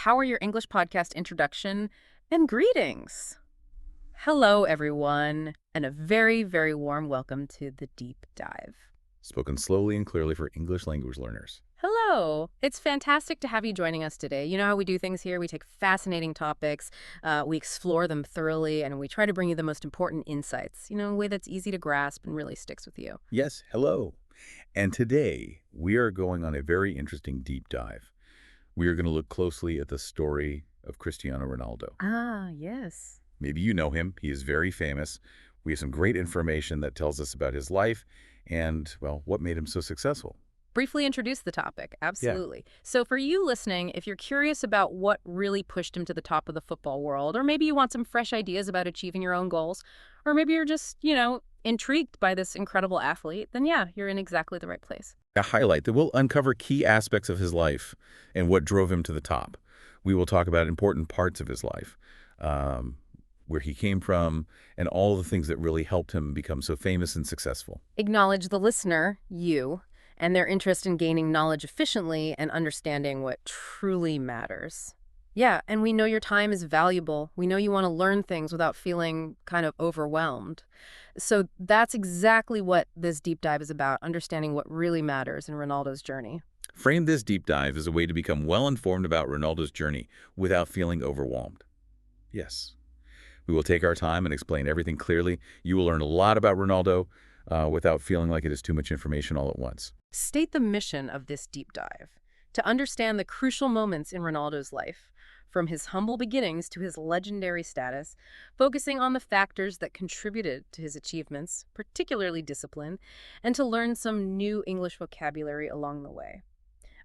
Empower Your English Podcast introduction and greetings. Hello, everyone, and a very, very warm welcome to the Deep Dive. Spoken slowly and clearly for English language learners. Hello. It's fantastic to have you joining us today. You know how we do things here? We take fascinating topics, we explore them thoroughly, and we try to bring you the most important insights, in a way that's easy to grasp and really sticks with you. Yes, hello. And today, we are going on a very interesting deep dive. We are going to look closely at the story of Cristiano Ronaldo. Ah, yes. Maybe you know him. He is very famous. We have some great information that tells us about his life and, well, what made him so successful. Briefly introduce the topic. Yeah. Absolutely. So for you listening, if you're curious about what really pushed him to the top of the football world, or maybe you want some fresh ideas about achieving your own goals, or maybe you're just, intrigued by this incredible athlete, then yeah, you're in exactly the right place. A highlight that will uncover key aspects of his life and what drove him to the top. We will talk about important parts of his life, where he came from, and all the things that really helped him become so famous and successful. Acknowledge the listener, you, and their interest in gaining knowledge efficiently and understanding what truly matters. Yeah, and we know your time is valuable. We know you want to learn things without feeling kind of overwhelmed. So that's exactly what this deep dive is about, understanding what really matters in Ronaldo's journey. Frame this deep dive as a way to become well-informed about Ronaldo's journey without feeling overwhelmed. Yes. We will take our time and explain everything clearly. You will learn a lot about Ronaldo without feeling like it is too much information all at once. State the mission of this deep dive: to understand the crucial moments in Ronaldo's life, from his humble beginnings to his legendary status, focusing on the factors that contributed to his achievements, particularly discipline, and to learn some new English vocabulary along the way.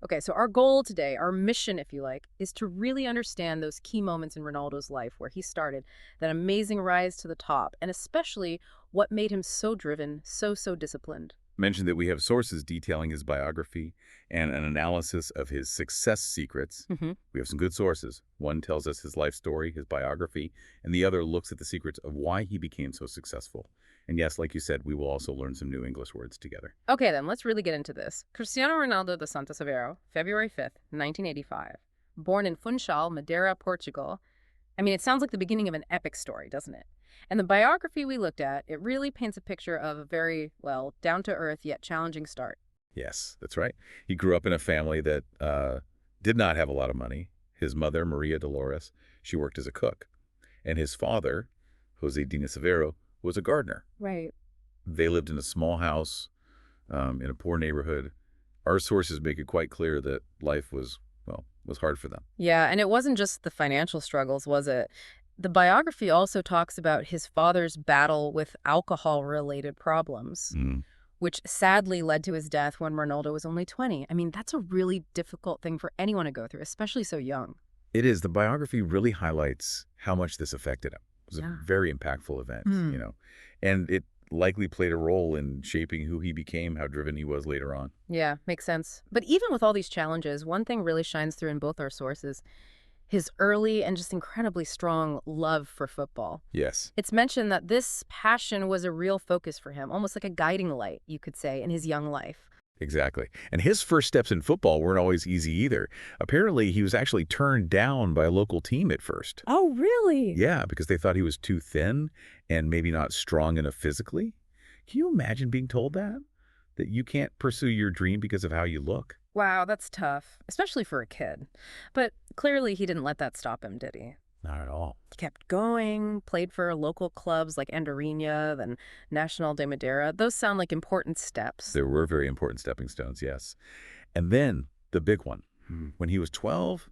Okay, so our goal today, our mission, if you like, is to really understand those key moments in Ronaldo's life where he started, that amazing rise to the top, and especially what made him so driven, so disciplined. Mention that we have sources detailing his biography and an analysis of his success secrets. We have some good sources. One tells us his life story, his biography, and the other looks at the secrets of why he became so successful. And yes, like you said, we will also learn some new English words together. Okay, then, let's really get into this. Cristiano Ronaldo dos Santos Aveiro, February 5th, 1985. Born in Funchal, Madeira, Portugal. I mean, it sounds like the beginning of an epic story, doesn't it? And the biography we looked at, it really paints a picture of a very, well, down-to-earth yet challenging start. Yes, that's right. He grew up in a family that did not have a lot of money. His mother, Maria Dolores, she worked as a cook. And his father, Jose Dinis Aveiro, was a gardener. Right. They lived in a small house in a poor neighborhood. Our sources make it quite clear that life was hard for them. Yeah, and it wasn't just the financial struggles, was it? The biography also talks about his father's battle with alcohol-related problems, which sadly led to his death when Ronaldo was only 20. I mean, that's a really difficult thing for anyone to go through, especially so young. It is. The biography really highlights how much this affected him. It was a very impactful event, and it likely played a role in shaping who he became, how driven he was later on. Yeah, makes sense. But even with all these challenges, one thing really shines through in both our sources: his early and just incredibly strong love for football. Yes. It's mentioned that this passion was a real focus for him, almost like a guiding light, you could say, in his young life. Exactly. And his first steps in football weren't always easy either. Apparently, he was actually turned down by a local team at first. Oh, really? Yeah, because they thought he was too thin and maybe not strong enough physically. Can you imagine being told that? That you can't pursue your dream because of how you look? Wow, that's tough, especially for a kid. But clearly he didn't let that stop him, did he? Not at all. He kept going, played for local clubs like Andorinha, then Nacional de Madeira. Those sound like important steps. There were very important stepping stones, yes. And then the big one. When he was 12,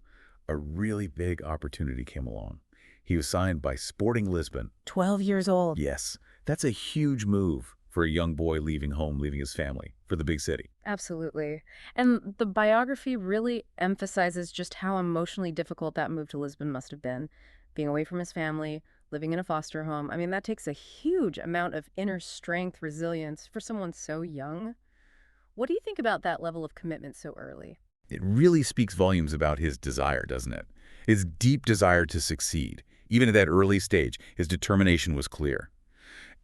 a really big opportunity came along. He was signed by Sporting Lisbon. 12 years old. Yes, that's a huge move for a young boy leaving home, leaving his family, for the big city. Absolutely. And the biography really emphasizes just how emotionally difficult that move to Lisbon must have been. Being away from his family, living in a foster home. I mean, that takes a huge amount of inner strength, resilience for someone so young. What do you think about that level of commitment so early? It really speaks volumes about his desire, doesn't it? His deep desire to succeed. Even at that early stage, his determination was clear.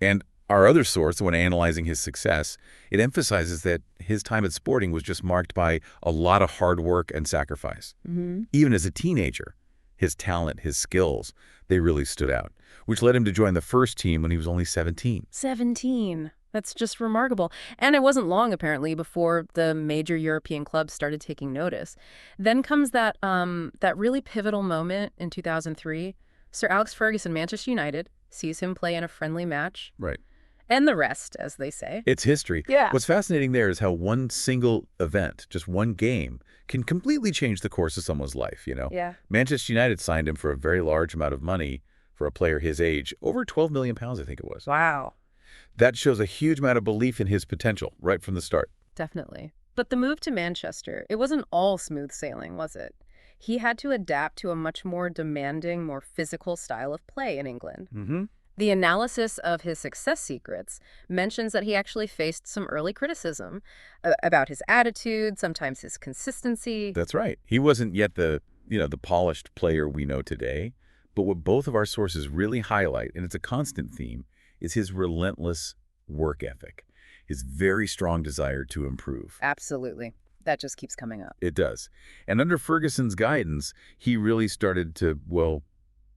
And Our other source, when analyzing his success, it emphasizes that his time at Sporting was just marked by a lot of hard work and sacrifice. Even as a teenager, his talent, his skills, they really stood out, which led him to join the first team when he was only 17. 17. That's just remarkable. And it wasn't long, apparently, before the major European clubs started taking notice. Then comes that really pivotal moment in 2003. Sir Alex Ferguson, Manchester United, sees him play in a friendly match. Right. And the rest, as they say. It's history. Yeah. What's fascinating there is how one single event, just one game, can completely change the course of someone's life, you know? Yeah. Manchester United signed him for a very large amount of money for a player his age, over £12 million, I think it was. Wow. That shows a huge amount of belief in his potential right from the start. Definitely. But the move to Manchester, it wasn't all smooth sailing, was it? He had to adapt to a much more demanding, more physical style of play in England. The analysis of his success secrets mentions that he actually faced some early criticism about his attitude, sometimes his consistency. That's right. He wasn't yet the polished player we know today, but what both of our sources really highlight, and it's a constant theme, is his relentless work ethic, his very strong desire to improve. Absolutely. That just keeps coming up. It does. And under Ferguson's guidance, he really started to, well,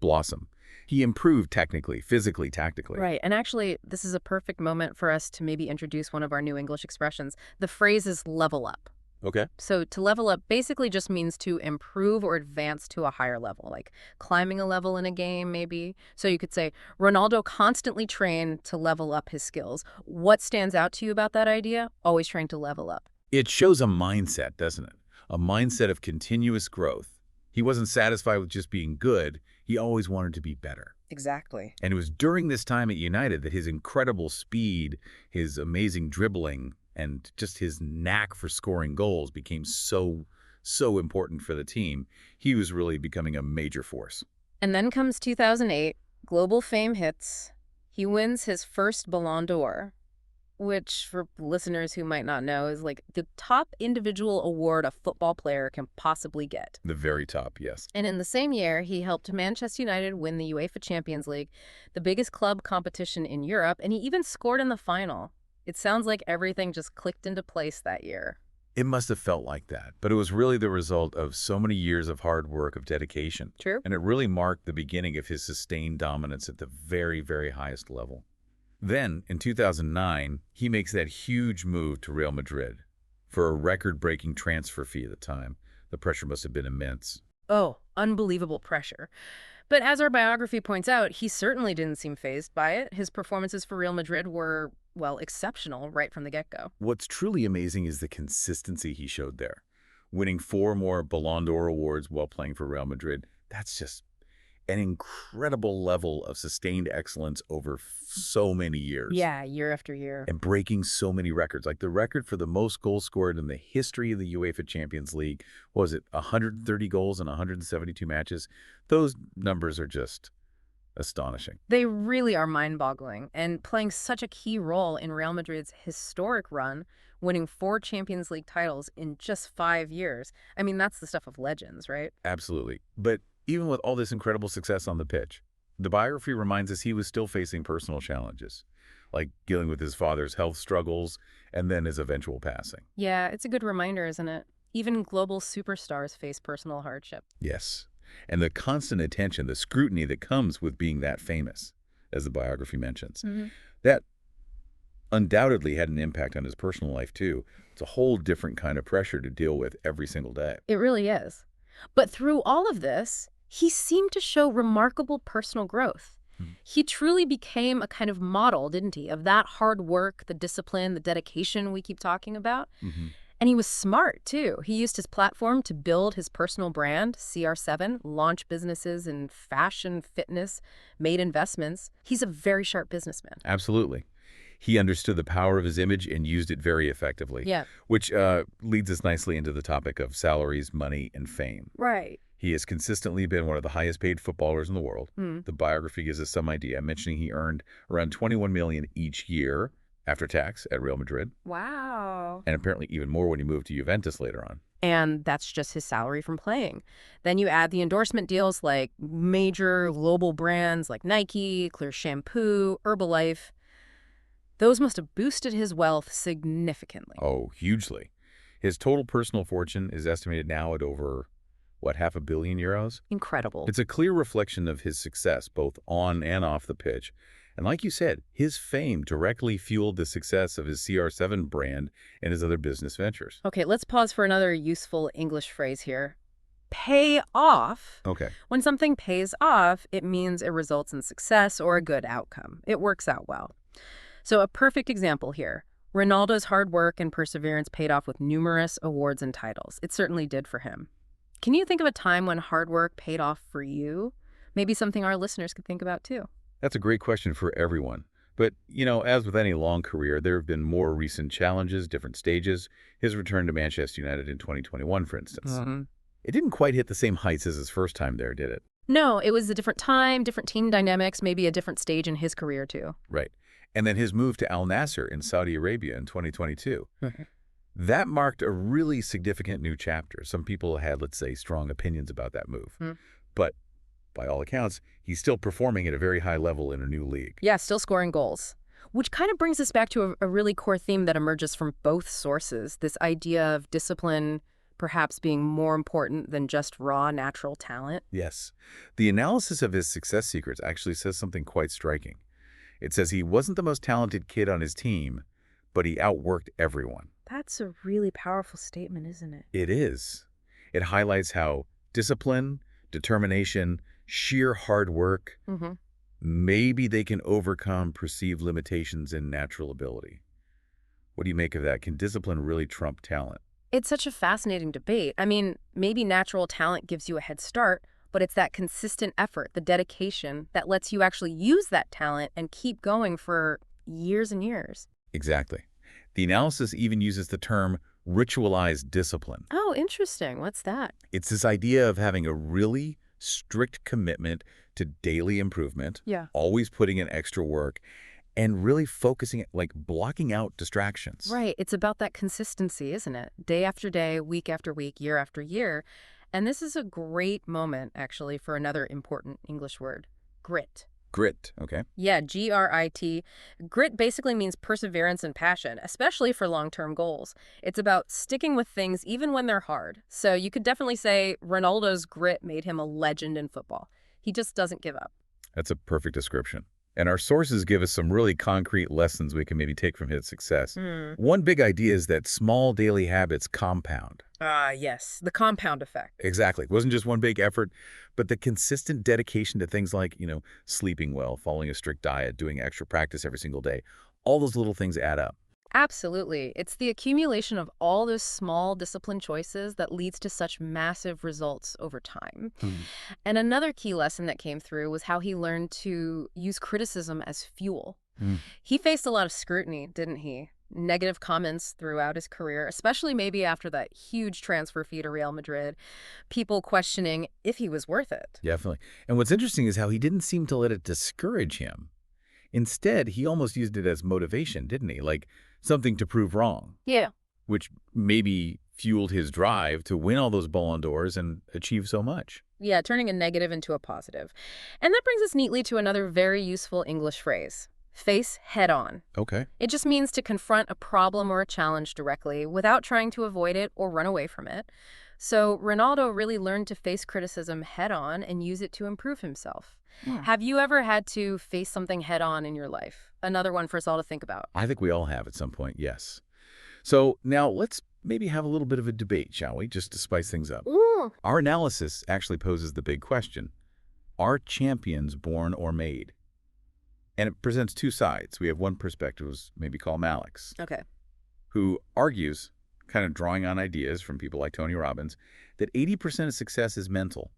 blossom. He improved technically, physically, tactically. Right. And actually, this is a perfect moment for us to maybe introduce one of our new English expressions. The phrase is level up. Okay. So to level up basically just means to improve or advance to a higher level, like climbing a level in a game, maybe. So you could say, Ronaldo constantly trained to level up his skills. What stands out to you about that idea? Always trying to level up. It shows a mindset, doesn't it? A mindset of continuous growth. He wasn't satisfied with just being good. He always wanted to be better. Exactly. And it was during this time at United that his incredible speed, his amazing dribbling, and just his knack for scoring goals became so important for the team. He was really becoming a major force. And then comes 2008, global fame hits. He wins his first Ballon d'Or, which for listeners who might not know is like the top individual award a football player can possibly get. The very top, yes. And in the same year, he helped Manchester United win the UEFA Champions League, the biggest club competition in Europe, and he even scored in the final. It sounds like everything just clicked into place that year. It must have felt like that, but it was really the result of so many years of hard work, of dedication. True. And it really marked the beginning of his sustained dominance at the very, very highest level. Then, in 2009, he makes that huge move to Real Madrid for a record-breaking transfer fee at the time. The pressure must have been immense. Oh, unbelievable pressure. But as our biography points out, he certainly didn't seem fazed by it. His performances for Real Madrid were, well, exceptional right from the get-go. What's truly amazing is the consistency he showed there. Winning 4 more Ballon d'Or awards while playing for Real Madrid, that's just an incredible level of sustained excellence over so many years. Yeah, year after year. And breaking so many records. Like the record for the most goals scored in the history of the UEFA Champions League, what was it, 130 goals in 172 matches? Those numbers are just astonishing. They really are mind-boggling, and playing such a key role in Real Madrid's historic run, winning 4 Champions League titles in just 5 years. I mean, that's the stuff of legends, right? Absolutely. But even with all this incredible success on the pitch, the biography reminds us he was still facing personal challenges, like dealing with his father's health struggles and then his eventual passing. Yeah, it's a good reminder, isn't it? Even global superstars face personal hardship. Yes. And the constant attention, the scrutiny that comes with being that famous, as the biography mentions, that undoubtedly had an impact on his personal life, too. It's a whole different kind of pressure to deal with every single day. It really is. But through all of this, he seemed to show remarkable personal growth. He truly became a kind of model, didn't he, of that hard work, the discipline, the dedication we keep talking about. And he was smart, too. He used his platform to build his personal brand, CR7, launch businesses in fashion, fitness, made investments. He's a very sharp businessman. Absolutely. He understood the power of his image and used it very effectively. Yeah. Which leads us nicely into the topic of salaries, money, and fame. Right. He has consistently been one of the highest paid footballers in the world. The biography gives us some idea, mentioning he earned around $21 million each year after tax at Real Madrid. Wow. And apparently even more when he moved to Juventus later on. And that's just his salary from playing. Then you add the endorsement deals like major global brands like Nike, Clear Shampoo, Herbalife. Those must have boosted his wealth significantly. Oh, hugely. His total personal fortune is estimated now at over, what, €500 million? Incredible. It's a clear reflection of his success, both on and off the pitch. And like you said, his fame directly fueled the success of his CR7 brand and his other business ventures. Okay, let's pause for another useful English phrase here. Pay off. Okay. When something pays off, it means it results in success or a good outcome. It works out well. So a perfect example here. Ronaldo's hard work and perseverance paid off with numerous awards and titles. It certainly did for him. Can you think of a time when hard work paid off for you? Maybe something our listeners could think about too. That's a great question for everyone. But, as with any long career, there have been more recent challenges, different stages. His return to Manchester United in 2021, for instance. It didn't quite hit the same heights as his first time there, did it? No, it was a different time, different team dynamics, maybe a different stage in his career too. Right. And then his move to Al Nassr in Saudi Arabia in 2022. That marked a really significant new chapter. Some people had, let's say, strong opinions about that move. But by all accounts, he's still performing at a very high level in a new league. Yeah, still scoring goals. Which kind of brings us back to a really core theme that emerges from both sources, this idea of discipline perhaps being more important than just raw natural talent. Yes. The analysis of his success secrets actually says something quite striking. It says he wasn't the most talented kid on his team, but he outworked everyone. That's a really powerful statement, isn't it? It is. It highlights how discipline, determination, sheer hard work, maybe they can overcome perceived limitations in natural ability. What do you make of that? Can discipline really trump talent? It's such a fascinating debate. I mean, maybe natural talent gives you a head start, but it's that consistent effort, the dedication, that lets you actually use that talent and keep going for years and years. Exactly. The analysis even uses the term ritualized discipline. Oh, interesting. What's that? It's this idea of having a really strict commitment to daily improvement, Yeah. always putting in extra work, and really focusing, like blocking out distractions. Right. It's about that consistency, isn't it? Day after day, week after week, year after year. And this is a great moment, actually, for another important English word, grit. Grit, okay. Yeah, Grit. Grit basically means perseverance and passion, especially for long-term goals. It's about sticking with things even when they're hard. So you could definitely say Ronaldo's grit made him a legend in football. He just doesn't give up. That's a perfect description. And our sources give us some really concrete lessons we can maybe take from his success. One big idea is that small daily habits compound. Yes, the compound effect. Exactly. It wasn't just one big effort, but the consistent dedication to things like, sleeping well, following a strict diet, doing extra practice every single day. All those little things add up. Absolutely. It's the accumulation of all those small discipline choices that leads to such massive results over time. And another key lesson that came through was how he learned to use criticism as fuel. He faced a lot of scrutiny, didn't he? Negative comments throughout his career, especially maybe after that huge transfer fee to Real Madrid, people questioning if he was worth it. Definitely. And what's interesting is how he didn't seem to let it discourage him. Instead, he almost used it as motivation, didn't he? Like something to prove wrong. Yeah. Which maybe fueled his drive to win all those Ballon d'Ors and achieve so much. Yeah, turning a negative into a positive. And that brings us neatly to another very useful English phrase. Face head on. Okay. It just means to confront a problem or a challenge directly without trying to avoid it or run away from it. So Ronaldo really learned to face criticism head on and use it to improve himself. Have you ever had to face something head on in your life? Another one for us all to think about. I think we all have at some point, yes. So now let's maybe have a little bit of a debate, shall we, just to spice things up. Our analysis actually poses the big question. Are champions born or made? And it presents two sides. We have one perspective, maybe called Alex, Okay. who argues, kind of drawing on ideas from people like Tony Robbins, that 80% of success is mental.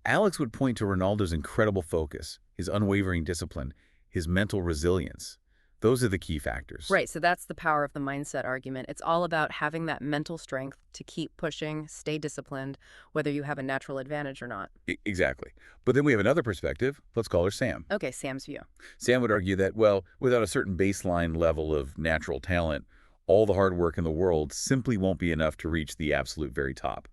Alex would point to Ronaldo's incredible focus, his unwavering discipline, his mental resilience. Those are the key factors. Right, so that's the power of the mindset argument. It's all about having that mental strength to keep pushing, stay disciplined, whether you have a natural advantage or not. Exactly. But then we have another perspective. Let's call her Sam. Okay, Sam's view. Sam would argue that, well, without a certain baseline level of natural talent, all the hard work in the world simply won't be enough to reach the absolute very top.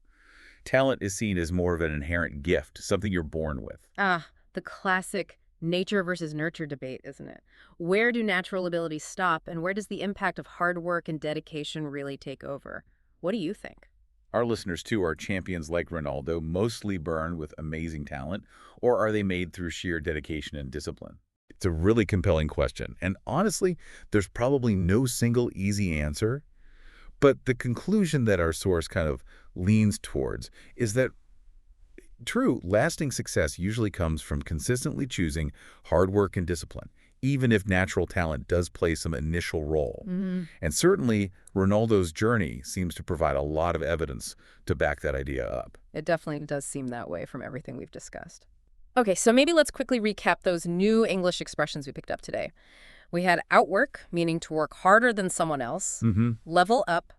Talent is seen as more of an inherent gift, something you're born with. The classic nature versus nurture debate, isn't it? Where do natural abilities stop, and where does the impact of hard work and dedication really take over? What do you think? Our listeners, too, are champions like Ronaldo, mostly born with amazing talent, or are they made through sheer dedication and discipline? It's a really compelling question, and honestly, there's probably no single easy answer. But the conclusion that our source kind of leans towards is that true, lasting success usually comes from consistently choosing hard work and discipline, even if natural talent does play some initial role. And certainly, Ronaldo's journey seems to provide a lot of evidence to back that idea up. It definitely does seem that way from everything we've discussed. Okay, so maybe let's quickly recap those new English expressions we picked up today. We had outwork, meaning to work harder than someone else, level up,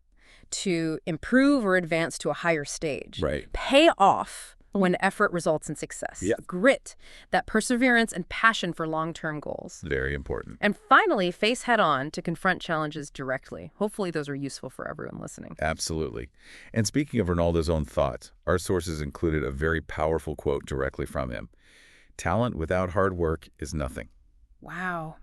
to improve or advance to a higher stage, Right. pay off when effort results in success, Yeah. grit, that perseverance and passion for long-term goals. Very important. And finally, face head-on to confront challenges directly. Hopefully those are useful for everyone listening. Absolutely. And speaking of Ronaldo's own thoughts, our sources included a very powerful quote directly from him. Talent without hard work is nothing. Wow.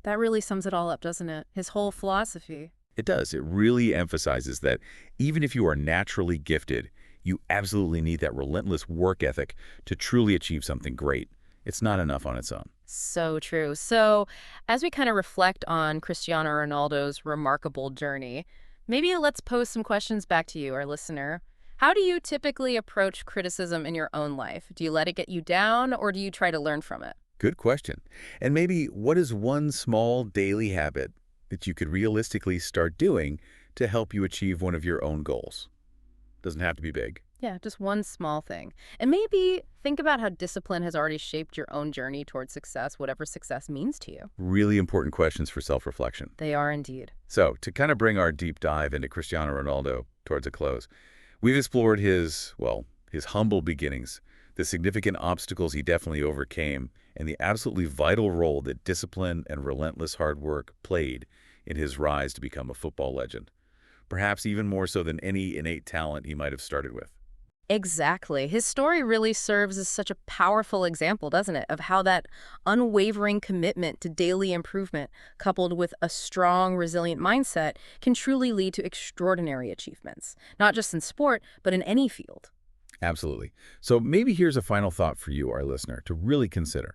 That really sums it all up, doesn't it? His whole philosophy. It does. It really emphasizes that even if you are naturally gifted, you absolutely need that relentless work ethic to truly achieve something great. It's not enough on its own. So true. So as we kind of reflect on Cristiano Ronaldo's remarkable journey, maybe let's pose some questions back to you, our listener. How do you typically approach criticism in your own life? Do you let it get you down, or do you try to learn from it? Good question. And maybe what is one small daily habit that you could realistically start doing to help you achieve one of your own goals? Doesn't have to be big. Yeah, just one small thing. And maybe think about how discipline has already shaped your own journey towards success, whatever success means to you. Really important questions for self-reflection. They are indeed. So, to kind of bring our deep dive into Cristiano Ronaldo towards a close, we've explored his humble beginnings, the significant obstacles he definitely overcame, and the absolutely vital role that discipline and relentless hard work played in his rise to become a football legend, perhaps even more so than any innate talent he might have started with. Exactly. His story really serves as such a powerful example, doesn't it, of how that unwavering commitment to daily improvement, coupled with a strong, resilient mindset, can truly lead to extraordinary achievements, not just in sport, but in any field. Absolutely. So maybe here's a final thought for you, our listener, to really consider.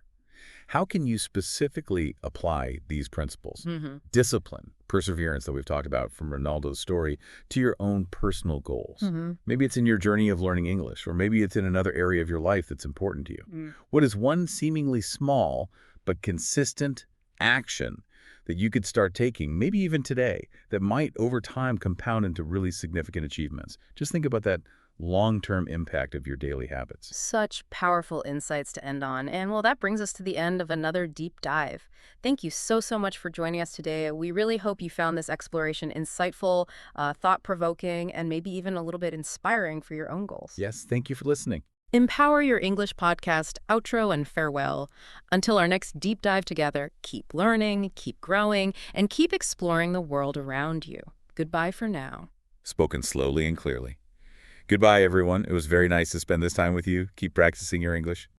How can you specifically apply these principles, discipline, perseverance that we've talked about from Ronaldo's story, to your own personal goals? Maybe it's in your journey of learning English, or maybe it's in another area of your life that's important to you. What is one seemingly small but consistent action that you could start taking, maybe even today, that might over time compound into really significant achievements? Just think about that long-term impact of your daily habits. Such powerful insights to end on. And well, that brings us to the end of another deep dive. Thank you so much for joining us today. We really hope you found this exploration insightful, thought-provoking, and maybe even a little bit inspiring for your own goals. Yes, thank you for listening. Empower Your English podcast, outro, and farewell. Until our next deep dive together, keep learning, keep growing, and keep exploring the world around you. Goodbye for now. Spoken slowly and clearly. Goodbye, everyone. It was very nice to spend this time with you. Keep practicing your English.